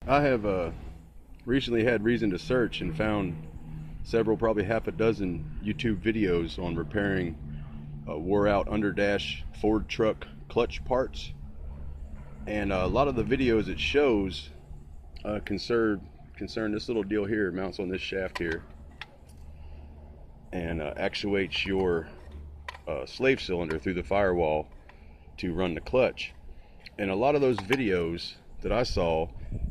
I have recently had reason to search and found several, probably half a dozen YouTube videos on repairing wore out underdash Ford truck clutch parts. And a lot of the videos it shows concern this little deal here. It mounts on this shaft here and actuates your slave cylinder through the firewall to run the clutch. And a lot of those videos that I saw,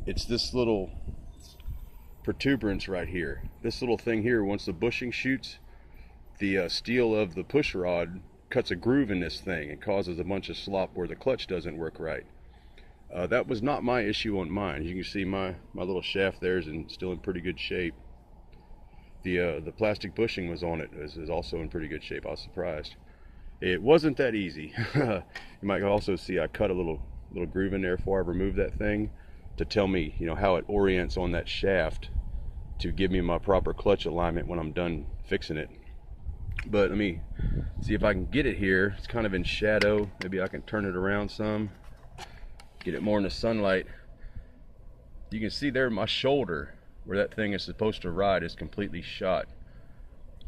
it's this little protuberance right here. This little thing here, once the bushing shoots, the steel of the push rod cuts a groove in this thing and causes a bunch of slop where the clutch doesn't work right. That was not my issue on mine. You can see my little shaft there is still in pretty good shape. The plastic bushing was on it is also in pretty good shape. I was surprised. It wasn't that easy. You might also see I cut a little groove in there before I removed that thing to tell me, how it orients on that shaft to give me my proper clutch alignment when I'm done fixing it. But let me see if I can get it here. It's kind of in shadow. Maybe I can turn it around some, get it more in the sunlight. You can see there my shoulder where that thing is supposed to ride is completely shot.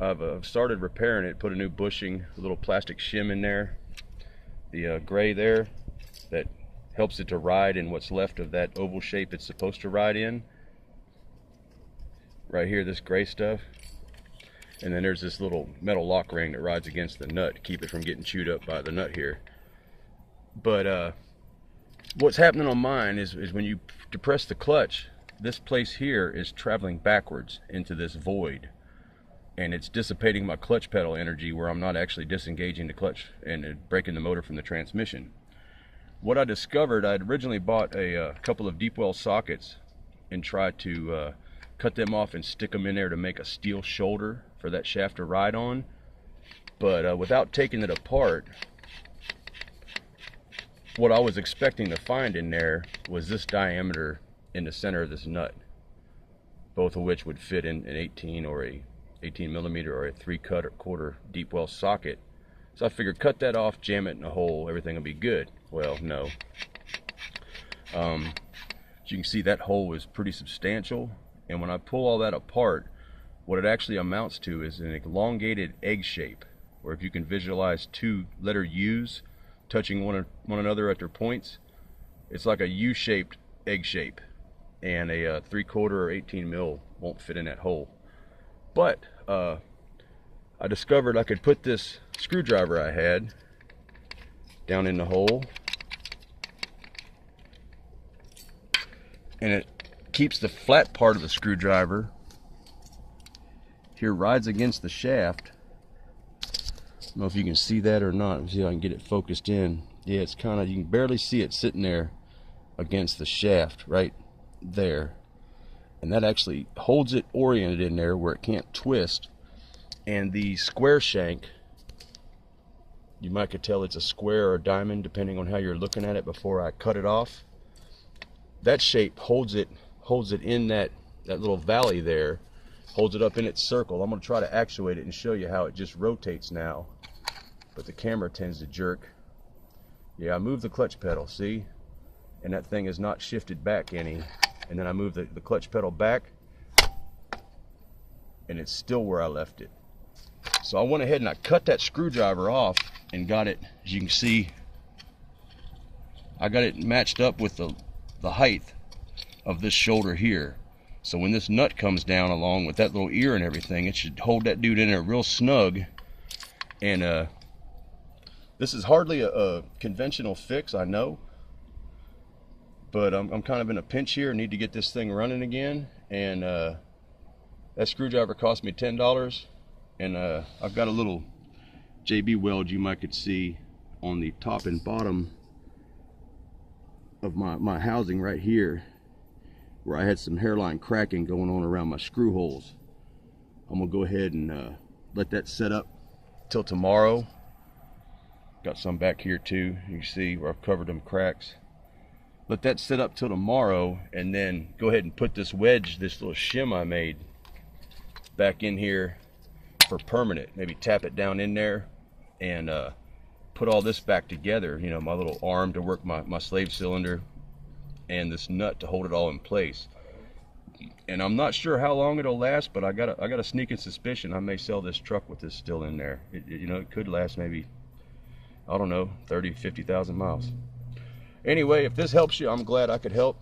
I've started repairing it, put a new bushing, a little plastic shim in there, the gray there that helps it to ride in what's left of that oval shape it's supposed to ride in. Right here, this gray stuff. And then there's this little metal lock ring that rides against the nut to keep it from getting chewed up by the nut here. But what's happening on mine is when you depress the clutch, this place here is traveling backwards into this void. And it's dissipating my clutch pedal energy where I'm not actually disengaging the clutch and breaking the motor from the transmission. What I discovered, I'd originally bought a couple of deep well sockets and tried to cut them off and stick them in there to make a steel shoulder for that shaft to ride on. But without taking it apart, what I was expecting to find in there was this diameter in the center of this nut, both of which would fit in an 18 millimeter or a 3/4 deep well socket. So I figured cut that off, jam it in a hole, everything will be good. Well, no. As you can see, that hole is pretty substantial, and when I pull all that apart, what it actually amounts to is an elongated egg shape, or if you can visualize two letter U's touching one another at their points, it's like a U-shaped egg shape, and a 3/4 or 18 mil won't fit in that hole. But I discovered I could put this screwdriver I had down in the hole, and it keeps the flat part of the screwdriver here, rides against the shaft. I don't know if you can see that or not. Let's see if I can get it focused in. Yeah, it's kind of, you can barely see it sitting there against the shaft right there. And that actually holds it oriented in there where it can't twist. And the square shank, you might could tell it's a square or a diamond depending on how you're looking at it before I cut it off. That shape holds it in that little valley there, holds it up in its circle. I'm going to try to actuate it and show you how it just rotates now, but the camera tends to jerk. Yeah, I moved the clutch pedal, see? And that thing is not shifted back any. And then I move the clutch pedal back, and it's still where I left it. So I went ahead and I cut that screwdriver off and got it, as you can see, I got it matched up with the height of this shoulder here. So when this nut comes down along with that little ear and everything, it should hold that dude in there real snug. And this is hardly a conventional fix, I know, but I'm kind of in a pinch here. I need to get this thing running again, and that screwdriver cost me $10, and I've got a little JB weld you might could see on the top and bottom of my housing right here, where I had some hairline cracking going on around my screw holes. I'm gonna go ahead and let that set up till tomorrow. Got some back here too, you can see where I've covered them cracks. Let that sit up till tomorrow, and then go ahead and put this wedge, this little shim I made, back in here for permanent. Maybe tap it down in there and put all this back together. You know, my little arm to work my slave cylinder, and this nut to hold it all in place. And I'm not sure how long it'll last, but I got a sneaking suspicion I may sell this truck with this still in there. You know, it could last maybe, I don't know, 30, 50,000 miles. Anyway, if this helps you, I'm glad I could help.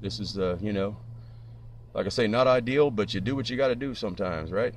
This is, you know, like I say, not ideal, but you do what you got to do sometimes, right?